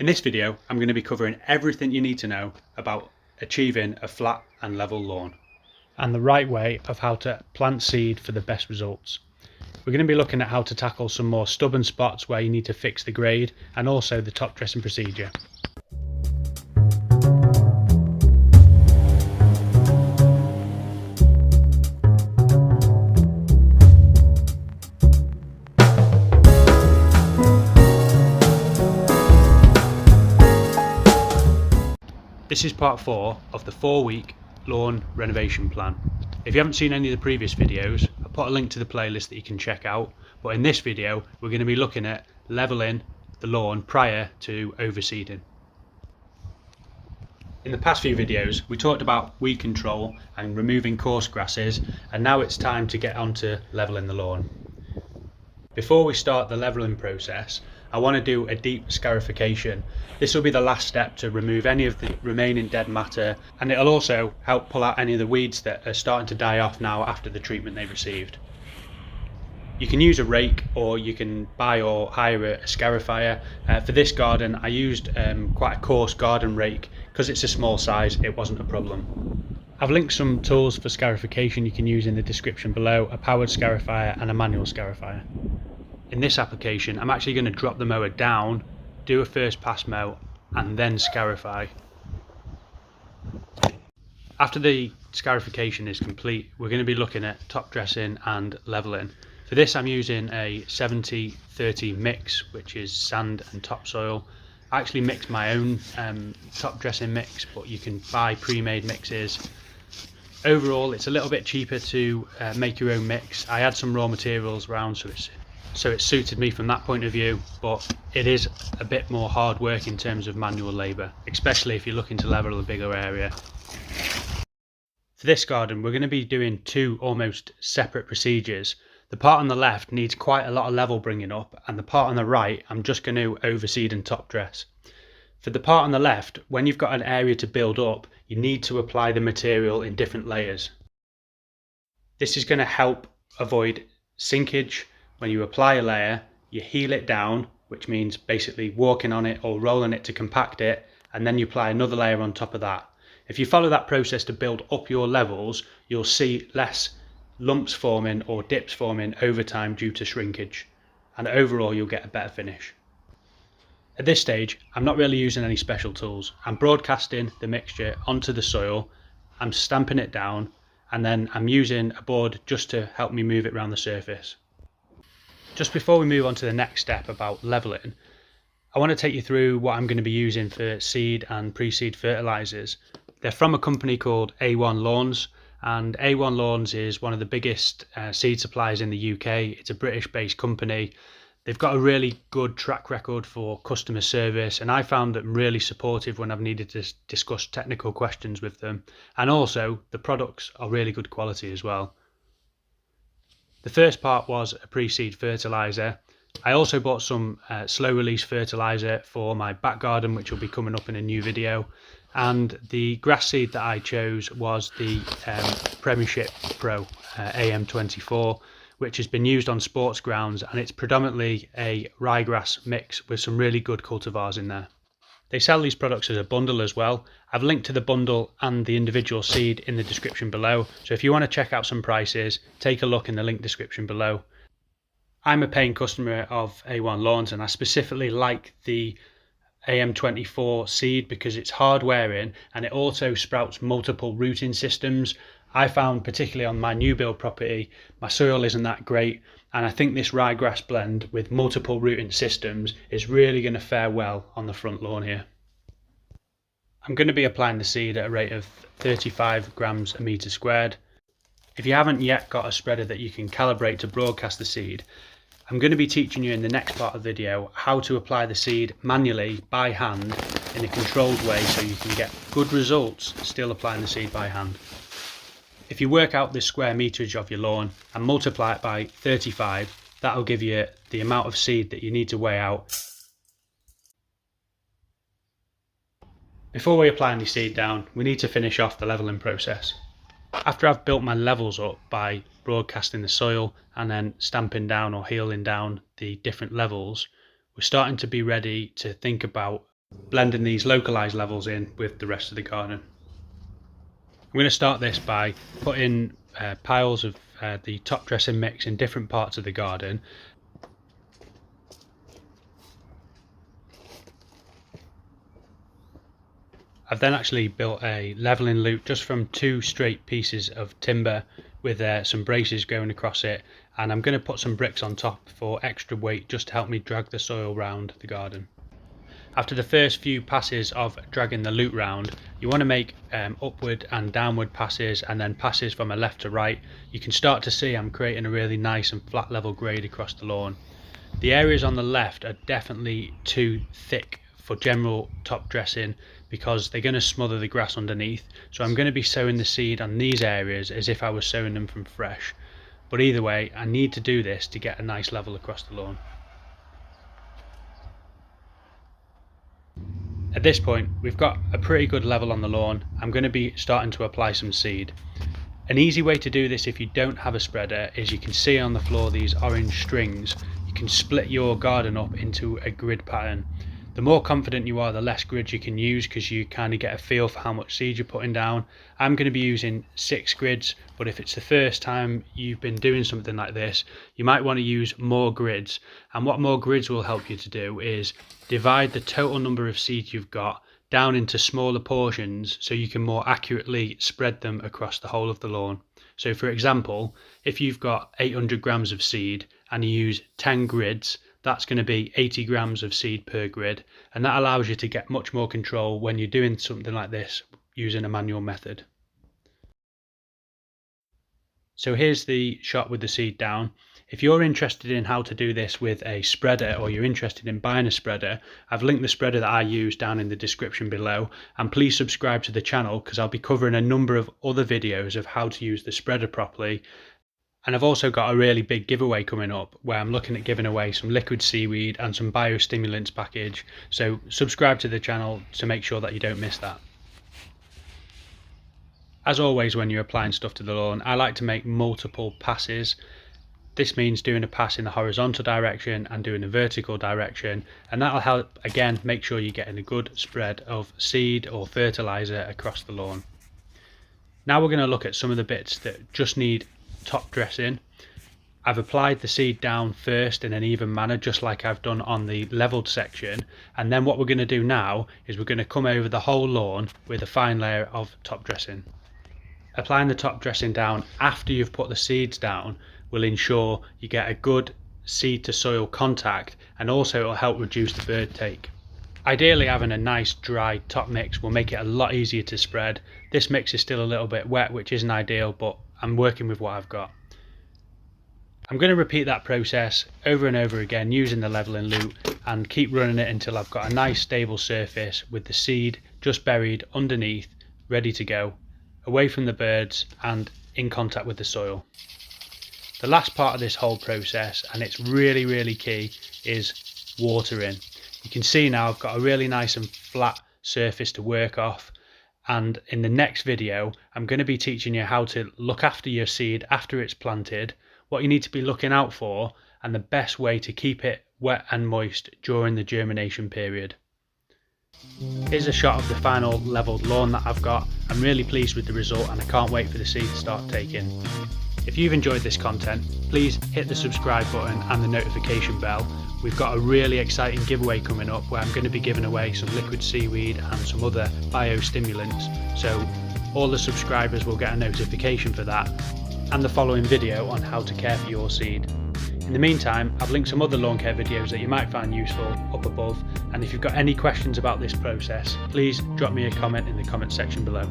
In this video, I'm going to be covering everything you need to know about achieving a flat and level lawn, and the right way of how to plant seed for the best results. We're going to be looking at how to tackle some more stubborn spots where you need to fix the grade, and also the top dressing procedure. This is part 4 of the 4-week lawn renovation plan. If you haven't seen any of the previous videos, I'll put a link to the playlist that you can check out, but in this video we're going to be looking at levelling the lawn prior to overseeding. In the past few videos we talked about weed control and removing coarse grasses, and now it's time to get on to levelling the lawn. Before we start the levelling process, I want to do a deep scarification. This will be the last step to remove any of the remaining dead matter, and it'll also help pull out any of the weeds that are starting to die off now after the treatment they've received. You can use a rake, or you can buy or hire a scarifier. For this garden I used quite a coarse garden rake. Because it's a small size, it wasn't a problem. I've linked some tools for scarification you can use in the description below, a powered scarifier and a manual scarifier. In this application I'm actually going to drop the mower down, do a first pass mow and then scarify. After the scarification is complete, we're going to be looking at top dressing and levelling. For this I'm using a 70-30 mix, which is sand and topsoil. I actually mix my own top dressing mix, but you can buy pre-made mixes. Overall it's a little bit cheaper to make your own mix. I had some raw materials around, so it suited me from that point of view, but it is a bit more hard work in terms of manual labour, especially if you're looking to level a bigger area. For this garden we're going to be doing two almost separate procedures. The part on the left needs quite a lot of level bringing up, and the part on the right I'm just going to overseed and top dress. For the part on the left, when you've got an area to build up, you need to apply the material in different layers. This is going to help avoid sinkage. When you apply a layer, you heel it down, which means basically walking on it or rolling it to compact it, and then you apply another layer on top of that. If you follow that process to build up your levels, you'll see less lumps forming or dips forming over time due to shrinkage, and overall you'll get a better finish. At this stage I'm not really using any special tools. I'm broadcasting the mixture onto the soil, I'm stamping it down, and then I'm using a board just to help me move it around the surface. Just before we move on to the next step about levelling, I want to take you through what I'm going to be using for seed and pre-seed fertilisers. They're from a company called A1 Lawns, and A1 Lawns is one of the biggest seed suppliers in the UK. It's a British based company. They've got a really good track record for customer service, and I found them really supportive when I've needed to discuss technical questions with them, and also the products are really good quality as well. The first part was a pre-seed fertiliser. I also bought some slow release fertiliser for my back garden, which will be coming up in a new video. And the grass seed that I chose was the Premiership Pro AM24, which has been used on sports grounds, and it's predominantly a ryegrass mix with some really good cultivars in there. They sell these products as a bundle as well. I've linked to the bundle and the individual seed in the description below, so if you want to check out some prices, take a look in the link description below. I'm a paying customer of A1 Lawns, and I specifically like the AM24 Seed because it's hard wearing and it also sprouts multiple rooting systems. I found, particularly on my new build property, my soil isn't that great, and I think this ryegrass blend with multiple rooting systems is really going to fare well on the front lawn here. I'm going to be applying the seed at a rate of 35 grams a metre squared. If you haven't yet got a spreader that you can calibrate to broadcast the seed, I'm going to be teaching you in the next part of the video how to apply the seed manually by hand in a controlled way so you can get good results still applying the seed by hand. If you work out the square meterage of your lawn and multiply it by 35, that'll give you the amount of seed that you need to weigh out. Before we apply any seed down, we need to finish off the levelling process. After I've built my levels up by broadcasting the soil and then stamping down or heeling down the different levels, we're starting to be ready to think about blending these localized levels in with the rest of the garden. I'm going to start this by putting piles of the top dressing mix in different parts of the garden. I've then actually built a levelling loop just from 2 straight pieces of timber with some braces going across it, and I'm going to put some bricks on top for extra weight just to help me drag the soil round the garden. After the first few passes of dragging the loop round, you want to make upward and downward passes, and then passes from a left to right. You can start to see I'm creating a really nice and flat level grade across the lawn. The areas on the left are definitely too thick for general top dressing because they're going to smother the grass underneath, so I'm going to be sowing the seed on these areas as if I was sowing them from fresh. But either way, I need to do this to get a nice level across the lawn. At this point, we've got a pretty good level on the lawn. I'm going to be starting to apply some seed. An easy way to do this if you don't have a spreader is you can see on the floor these orange strings. You can split your garden up into a grid pattern. The more confident you are, the less grids you can use because you kind of get a feel for how much seed you're putting down. I'm going to be using 6 grids, but if it's the first time you've been doing something like this, you might want to use more grids. And what more grids will help you to do is divide the total number of seeds you've got down into smaller portions so you can more accurately spread them across the whole of the lawn. So for example, if you've got 800 grams of seed and you use 10 grids, that's going to be 80 grams of seed per grid, and that allows you to get much more control when you're doing something like this using a manual method. So here's the shot with the seed down. If you're interested in how to do this with a spreader, or you're interested in buying a spreader, I've linked the spreader that I use down in the description below, and please subscribe to the channel because I'll be covering a number of other videos of how to use the spreader properly. And I've also got a really big giveaway coming up where I'm looking at giving away some liquid seaweed and some biostimulants package, so subscribe to the channel to make sure that you don't miss that. As always, when you're applying stuff to the lawn, I like to make multiple passes. This means doing a pass in the horizontal direction and doing a vertical direction, and that'll help again make sure you're getting a good spread of seed or fertilizer across the lawn. Now we're going to look at some of the bits that just need top dressing. I've applied the seed down first in an even manner, just like I've done on the leveled section, and then what we're going to do now is we're going to come over the whole lawn with a fine layer of top dressing. Applying the top dressing down after you've put the seeds down will ensure you get a good seed to soil contact, and also it will help reduce the bird take. Ideally, having a nice dry top mix will make it a lot easier to spread. This mix is still a little bit wet, which isn't ideal, but I'm working with what I've got. I'm going to repeat that process over and over again using the levelling loop and keep running it until I've got a nice stable surface with the seed just buried underneath, ready to go, away from the birds and in contact with the soil. The last part of this whole process, and it's really key, is watering. You can see now I've got a really nice and flat surface to work off. And in the next video, I'm going to be teaching you how to look after your seed after it's planted, what you need to be looking out for, and the best way to keep it wet and moist during the germination period. Here's a shot of the final leveled lawn that I've got. I'm really pleased with the result and I can't wait for the seed to start taking. If you've enjoyed this content, please hit the subscribe button and the notification bell. We've got a really exciting giveaway coming up where I'm going to be giving away some liquid seaweed and some other biostimulants, so all the subscribers will get a notification for that, and the following video on how to care for your seed. In the meantime, I've linked some other lawn care videos that you might find useful up above, and if you've got any questions about this process, please drop me a comment in the comment section below.